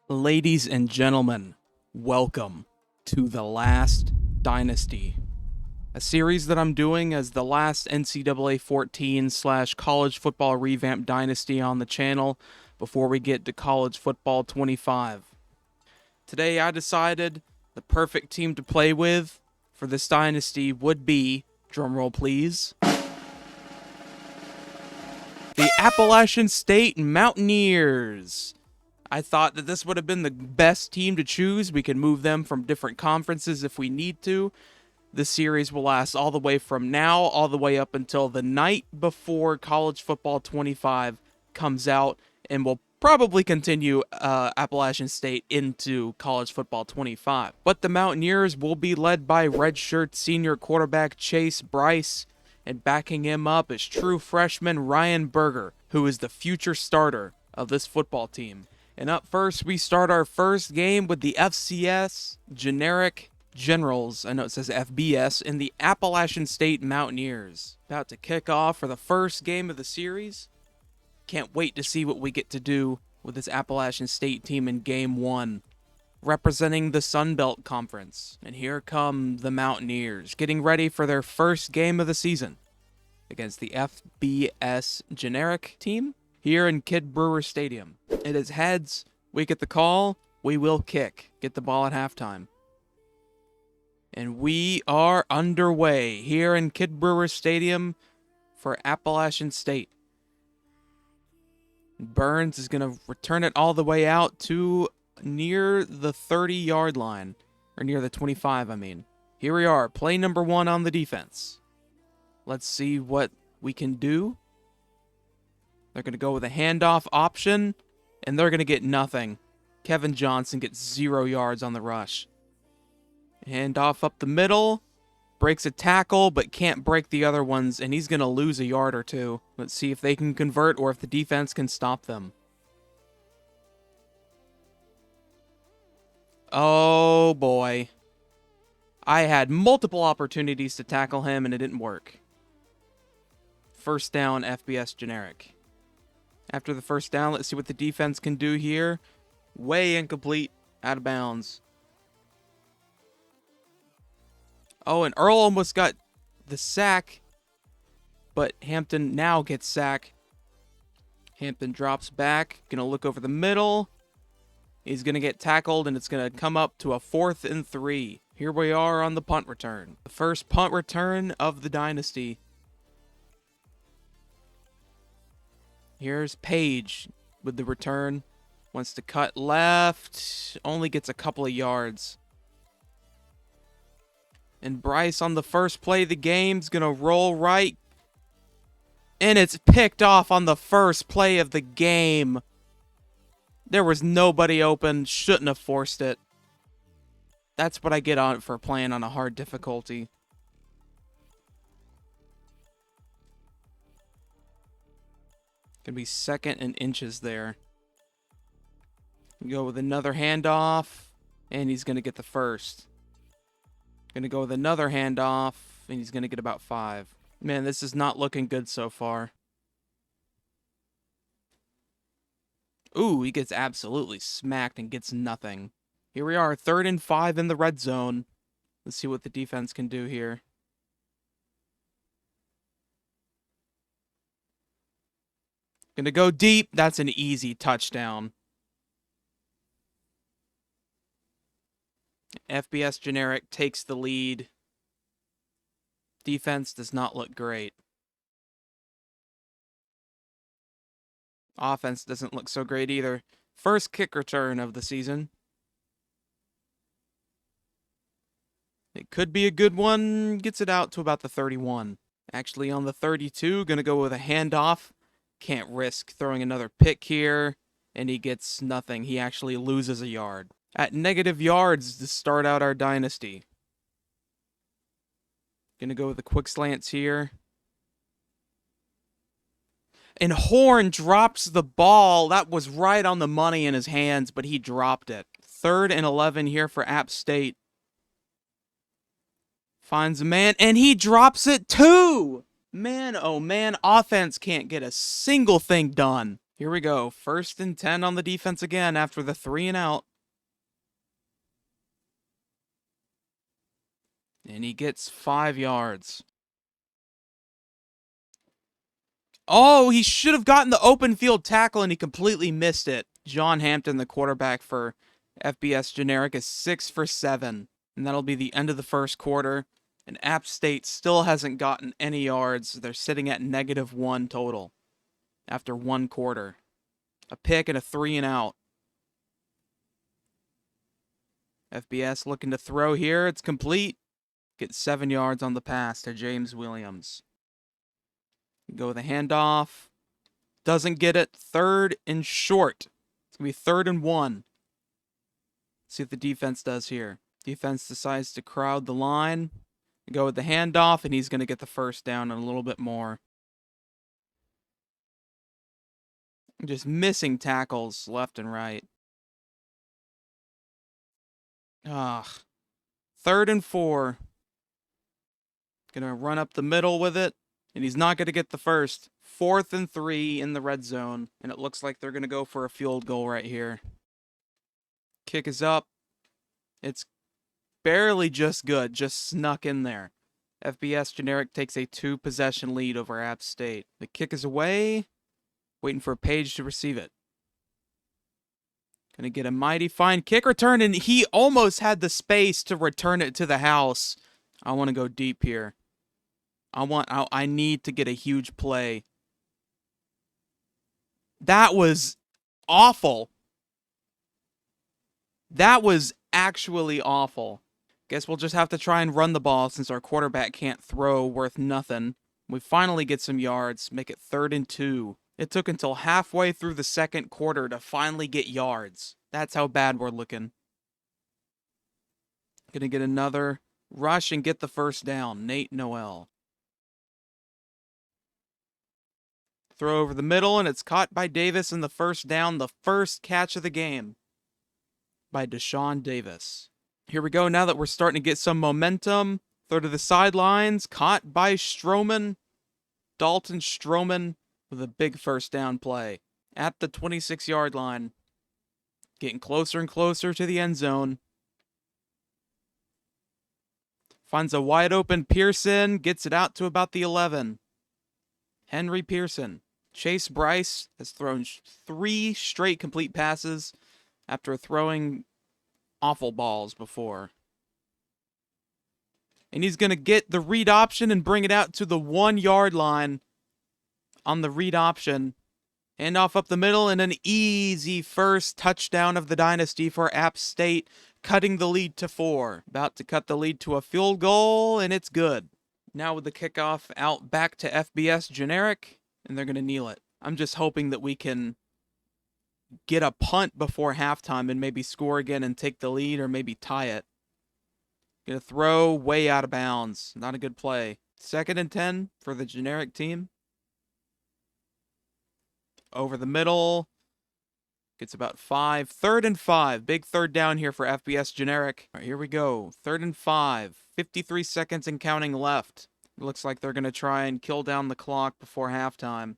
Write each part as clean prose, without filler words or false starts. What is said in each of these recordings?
Ladies and gentlemen, welcome to The Last Dynasty, a series that I'm doing as the last NCAA 14/college football revamped dynasty on the channel before we get to college football 25. Today I decided the perfect team to play with for this dynasty would be, drumroll please, the Appalachian State Mountaineers. I thought that this would have been the best team to choose. We can move them from different conferences if we need to. This series will last all the way from now, all the way up until the night before College Football 25 comes out, and will probably continue Appalachian State into College Football 25. But the Mountaineers will be led by redshirt senior quarterback Chase Bryce, and backing him up is true freshman Ryan Berger, who is the future starter of this football team. And up first, we start our first game with the FCS Generic Generals. I know it says FBS, and the Appalachian State Mountaineers. About to kick off for the first game of the series. Can't wait to see what we get to do with this Appalachian State team in game one, representing the Sun Belt Conference. And here come the Mountaineers, getting ready for their first game of the season against the FBS Generic team here in Kidd Brewer Stadium. It is heads. We get the call. We will kick. Get the ball at halftime. And we are underway here in Kidd Brewer Stadium for Appalachian State. Burns is going to return it all the way out to near the 30-yard line. Or near the 25, I mean. Here we are, play number one on the defense. Let's see what we can do. They're going to go with a handoff option, and they're going to get nothing. Kevin Johnson gets 0 yards on the rush. Handoff up the middle, breaks a tackle, but can't break the other ones, and he's going to lose a yard or two. Let's see if they can convert or if the defense can stop them. Oh, boy. I had multiple opportunities to tackle him, and it didn't work. First down, FBS Generic. After the first down, let's see what the defense can do here. Way incomplete, out of bounds. Oh, and Earl almost got the sack, but Hampton now gets sack. Hampton drops back, gonna look over the middle. He's gonna get tackled, and it's gonna come up to a 4th and 3. Here we are on the punt return. The first punt return of the dynasty. Here's Page with the return. Wants to cut left. Only gets a couple of yards. And Bryce on the first play of the game is going to roll right. And it's picked off on the first play of the game. There was nobody open. Shouldn't have forced it. That's what I get on for playing on a hard difficulty. Gonna be 2nd and inches there. Go with another handoff, and he's gonna get the first. Gonna go with another handoff, and he's gonna get about 5. Man, this is not looking good so far. Ooh, he gets absolutely smacked and gets nothing. Here we are, 3rd and 5 in the red zone. Let's see what the defense can do here. Gonna go deep. That's an easy touchdown. FBS Generic takes the lead. Defense does not look great. Offense doesn't look so great either. First kick return of the season. It could be a good one. Gets it out to about the 31. Actually on the 32. Gonna go with a handoff. Can't risk throwing another pick here, and he gets nothing. He actually loses a yard. At negative yards to start out our dynasty. Gonna go with the quick slants here. And Horn drops the ball. That was right on the money in his hands, but he dropped it. 3rd and 11 here for App State. Finds a man, and he drops it too! Man, oh man, offense can't get a single thing done. Here we go. 1st and 10 on the defense again after the 3 and out. And he gets 5 yards. Oh, he should have gotten the open field tackle and he completely missed it. John Hampton, the quarterback for FBS Generic, is 6 for 7. And that'll be the end of the first quarter. And App State still hasn't gotten any yards. They're sitting at -1 total after 1 quarter. A pick and a 3 and out. FBS looking to throw here. It's complete. Gets 7 yards on the pass to James Williams. Go with a handoff. Doesn't get it. 3rd and short. It's going to be 3rd and 1. See what the defense does here. Defense decides to crowd the line. Go with the handoff, and he's going to get the first down and a little bit more. Just missing tackles left and right. Ugh. 3rd and 4. Gonna run up the middle with it, and he's not gonna get the first. 4th and 3 in the red zone, and it looks like they're gonna go for a field goal right here. Kick is up. It's barely just good, just snuck in there. FBS Generic takes a 2-possession lead over App State. The kick is away, waiting for Page to receive it. Gonna get a mighty fine kick return, and he almost had the space to return it to the house. I want to go deep here. I need to get a huge play. That was awful. That was actually awful. Guess we'll just have to try and run the ball since our quarterback can't throw worth nothing. We finally get some yards, make it 3rd and 2. It took until halfway through the second quarter to finally get yards. That's how bad we're looking. Gonna get another rush and get the first down. Nate Noel. Throw over the middle, and it's caught by Davis in the first down. The first catch of the game by Deshaun Davis. Here we go now that we're starting to get some momentum. Throw to the sidelines. Caught by Stroman. Dalton Stroman with a big first down play at the 26-yard line. Getting closer and closer to the end zone. Finds a wide open Pearson. Gets it out to about the 11. Henry Pearson. Chase Bryce has thrown 3 straight complete passes after throwing awful balls before. And he's going to get the read option and bring it out to the 1-yard line on the read option. Handoff up the middle and an easy first touchdown of the Dynasty for App State, cutting the lead to 4. About to cut the lead to a field goal, and it's good. Now with the kickoff out back to FBS Generic, and they're going to kneel it. I'm just hoping that we can get a punt before halftime and maybe score again and take the lead or maybe tie it. Gonna throw way out of bounds. Not a good play. 2nd and 10 for the Generic team. Over the middle. Gets about 5. 3rd and 5. Big 3rd down here for FBS Generic. All right, here we go. 3rd and 5. 53 seconds and counting left. It looks like they're going to try and kill down the clock before halftime.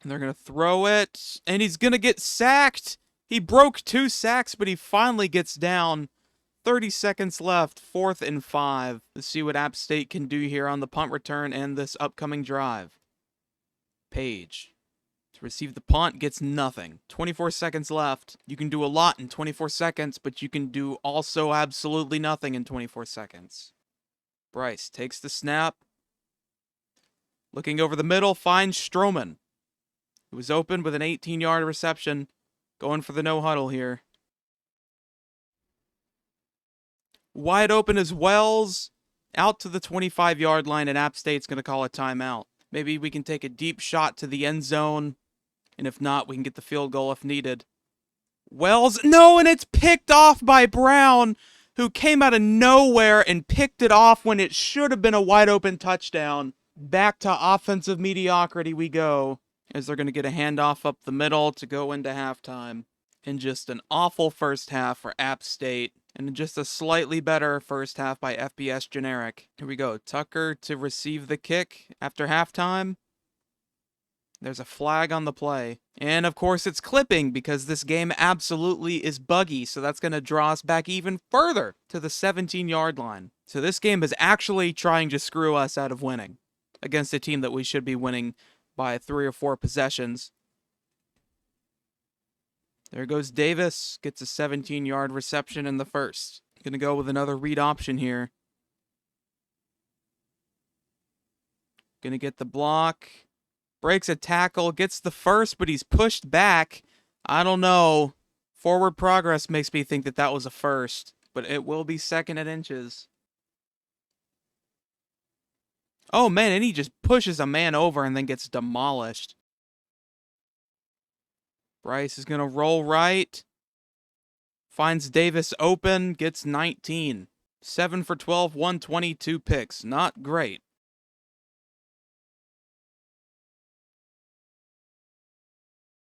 And they're going to throw it. And he's going to get sacked. He broke 2 sacks, but he finally gets down. 30 seconds left. 4th and 5. Let's see what App State can do here on the punt return and this upcoming drive. Page. To receive the punt, gets nothing. 24 seconds left. You can do a lot in 24 seconds, but you can do also absolutely nothing in 24 seconds. Bryce takes the snap. Looking over the middle, finds Stroman. It was open with an 18-yard reception. Going for the no-huddle here. Wide open as Wells. Out to the 25-yard line, and App State's going to call a timeout. Maybe we can take a deep shot to the end zone. And if not, we can get the field goal if needed. Wells, no, and it's picked off by Brown, who came out of nowhere and picked it off when it should have been a wide open touchdown. Back to offensive mediocrity we go, as they're going to get a handoff up the middle to go into halftime. And just an awful first half for App State, and just a slightly better first half by FBS Generic. Here we go. Tucker to receive the kick after halftime. There's a flag on the play. And of course it's clipping because this game absolutely is buggy, so that's going to draw us back even further to the 17-yard line. So this game is actually trying to screw us out of winning against a team that we should be winning by 3 or 4 possessions. There goes Davis, gets a 17-yard reception in the first. Going to go with another read option here. Going to get the block. Breaks a tackle, gets the first, but he's pushed back. I don't know. Forward progress makes me think that that was a first, but it will be second and inches. Oh, man, and he just pushes a man over and then gets demolished. Bryce is going to roll right. Finds Davis open, gets 19. 7 for 12, 122 picks. Not great.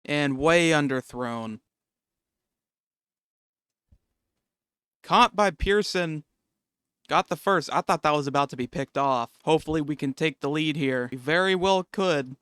And way underthrown. Caught by Pearson. Got the first. I thought that was about to be picked off. Hopefully we can take the lead here. We very well could.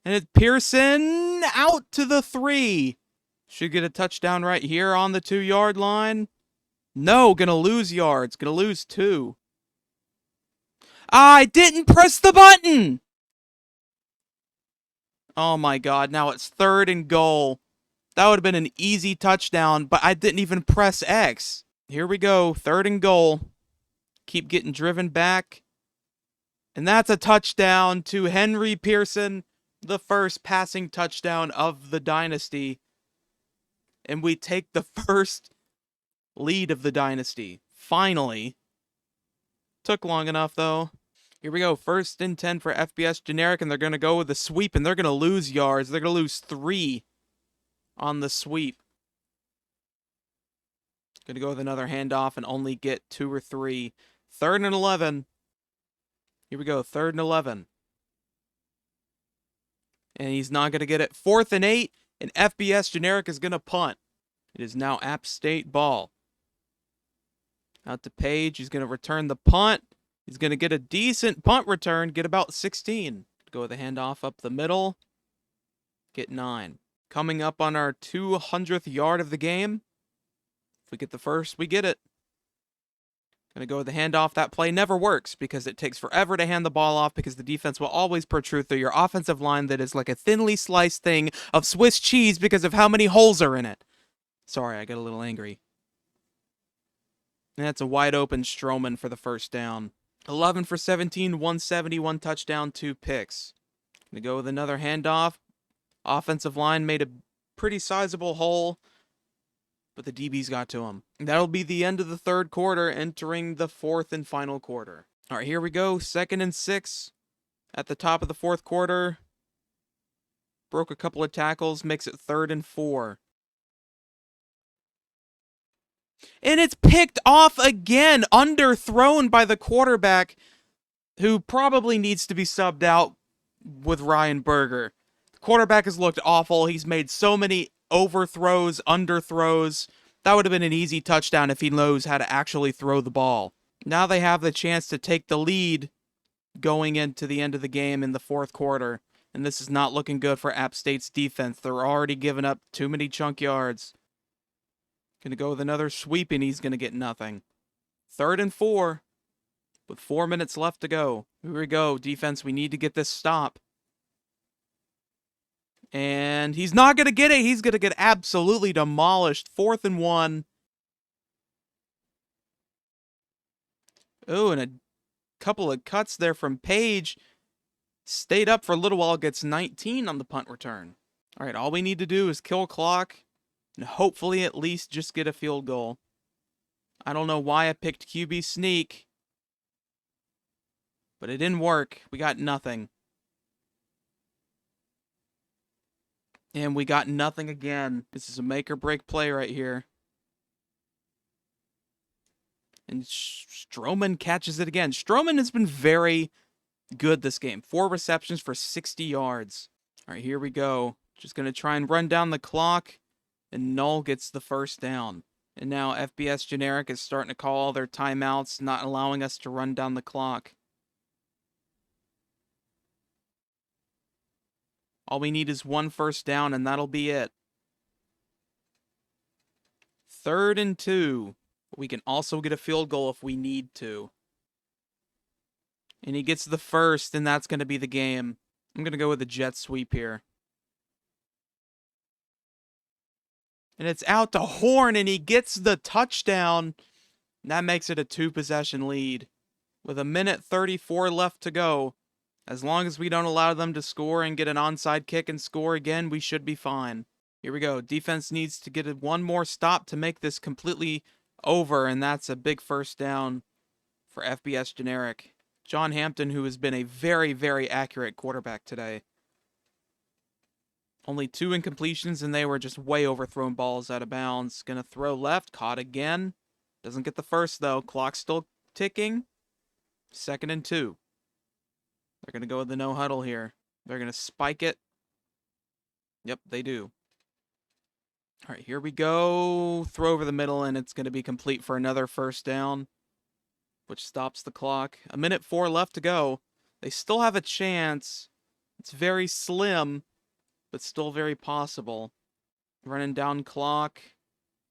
And it's Pearson out to the 3. Should get a touchdown right here on the 2-yard line. No, gonna lose yards. Gonna lose 2. I didn't press the button! Oh my god, now it's 3rd and goal. That would have been an easy touchdown, but I didn't even press X. Here we go, 3rd and goal. Keep getting driven back. And that's a touchdown to Henry Pearson, the first passing touchdown of the Dynasty. And we take the first lead of the Dynasty. Finally. Took long enough, though. Here we go, 1st and 10 for FBS Generic, and they're going to go with the sweep, and they're going to lose yards. They're going to lose 3 on the sweep. Going to go with another handoff and only get 2 or 3. 3rd and 11. Here we go, 3rd and 11. And he's not going to get it. 4th and 8, and FBS Generic is going to punt. It is now App State ball. Out to Page. He's going to return the punt. He's going to get a decent punt return, get about 16. Go with a handoff up the middle. Get 9. Coming up on our 200th yard of the game. If we get the first, we get it. Going to go with the handoff. That play never works because it takes forever to hand the ball off because the defense will always protrude through your offensive line that is like a thinly sliced thing of Swiss cheese because of how many holes are in it. Sorry, I got a little angry. And that's a wide open Stroman for the first down. 11 for 17, 171 touchdown, 2 picks. Gonna go with another handoff. Offensive line made a pretty sizable hole, but the DBs got to him. That'll be the end of the 3rd quarter, entering the 4th and final quarter. All right, here we go. 2nd and 6 at the top of the 4th quarter. Broke a couple of tackles, makes it 3rd and 4. And it's picked off again, underthrown by the quarterback, who probably needs to be subbed out with Ryan Berger. The quarterback has looked awful. He's made so many overthrows, underthrows. That would have been an easy touchdown if he knows how to actually throw the ball. Now they have the chance to take the lead going into the end of the game in the 4th quarter. And this is not looking good for App State's defense. They're already giving up too many chunk yards. Gonna go with another sweep, and he's gonna get nothing. 3rd and 4, with 4 minutes left to go. Here we go, defense, we need to get this stop. And he's not gonna get it. He's gonna get absolutely demolished. 4th and 1. Oh, and a couple of cuts there from Page. Stayed up for a little while, gets 19 on the punt return. All right, all we need to do is kill clock. And hopefully at least just get a field goal. I don't know why I picked QB sneak. But it didn't work. We got nothing. And we got nothing again. This is a make or break play right here. And Stroman catches it again. Stroman has been very good this game. 4 receptions for 60 yards. All right, here we go. Just going to try and run down the clock. And Null gets the first down. And now FBS Generic is starting to call all their timeouts, not allowing us to run down the clock. All we need is 1 first down, and that'll be it. 3rd and 2. We can also get a field goal if we need to. And he gets the first, and that's going to be the game. I'm going to go with a jet sweep here. And it's out to Horn, and he gets the touchdown. And that makes it a 2-possession lead. With 1:34 left to go, as long as we don't allow them to score and get an onside kick and score again, we should be fine. Here we go. Defense needs to get one more stop to make this completely over, and that's a big first down for FBS Generic. John Hampton, who has been a very, very accurate quarterback today. Only 2 incompletions, and they were just way overthrown balls out of bounds. Gonna throw left, caught again. Doesn't get the first, though. Clock still ticking. 2nd and 2. They're gonna go with the no huddle here. They're gonna spike it. Yep, they do. All right, here we go. Throw over the middle, and it's gonna be complete for another first down, which stops the clock. 1:04 left to go. They still have a chance. It's very slim, but still very possible. Running down clock.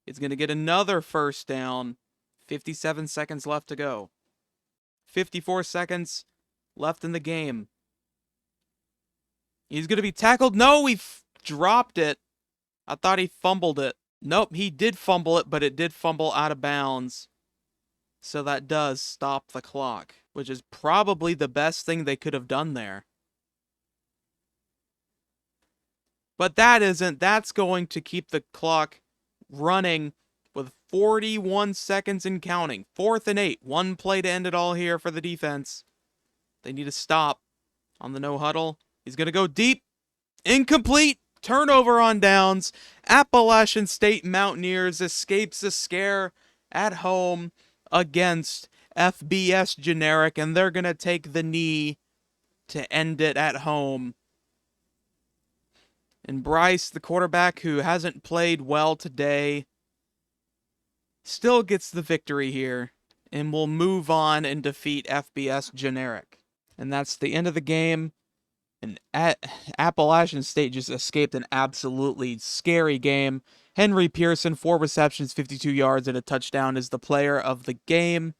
It's going to get another first down. 57 seconds left to go. 54 seconds left in the game. He's going to be tackled. No, he dropped it. I thought he fumbled it. Nope, he did fumble it, but it did fumble out of bounds. So that does stop the clock, which is probably the best thing they could have done there. But that isn't. That's going to keep the clock running with 41 seconds and counting. 4th and 8. 1 play to end it all here for the defense. They need to stop on the no huddle. He's going to go deep. Incomplete. Turnover on downs. Appalachian State Mountaineers escapes a scare at home against FBS Generic, and they're going to take the knee to end it at home. And Bryce, the quarterback who hasn't played well today, still gets the victory here and will move on and defeat FBS Generic. And that's the end of the game. And Appalachian State just escaped an absolutely scary game. Henry Pearson, 4 receptions, 52 yards, and a touchdown, is the player of the game.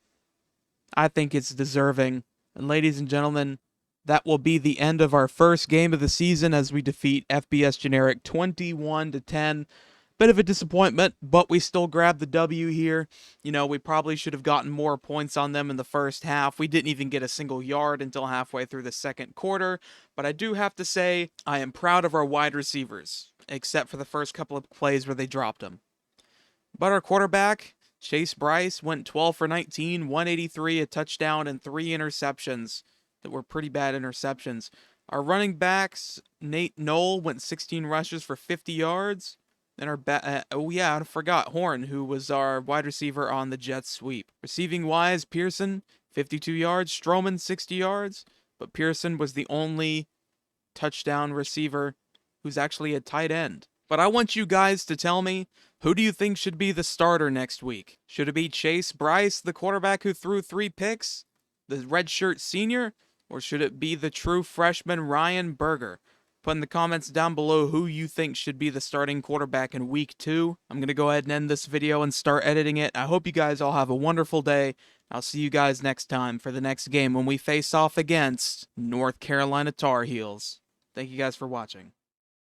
I think it's deserving. And ladies and gentlemen, that will be the end of our first game of the season as we defeat FBS Generic 21-10. Bit of a disappointment, but we still grabbed the W here. You know, we probably should have gotten more points on them in the first half. We didn't even get a single yard until halfway through the second quarter. But I do have to say, I am proud of our wide receivers, except for the first couple of plays where they dropped them. But our quarterback, Chase Bryce, went 12 for 19, 183, a touchdown, and 3 interceptions that were pretty bad interceptions. Our running backs, Nate Knoll, went 16 rushes for 50 yards. And our I forgot Horn, who was our wide receiver on the jet sweep. Receiving wise, Pearson, 52 yards. Stroman, 60 yards. But Pearson was the only touchdown receiver who's actually a tight end. But I want you guys to tell me, who do you think should be the starter next week? Should it be Chase Bryce, the quarterback who threw 3 picks? The redshirt senior? Or should it be the true freshman Ryan Berger? Put in the comments down below who you think should be the starting quarterback in week 2. I'm going to go ahead and end this video and start editing it. I hope you guys all have a wonderful day. I'll see you guys next time for the next game when we face off against North Carolina Tar Heels. Thank you guys for watching.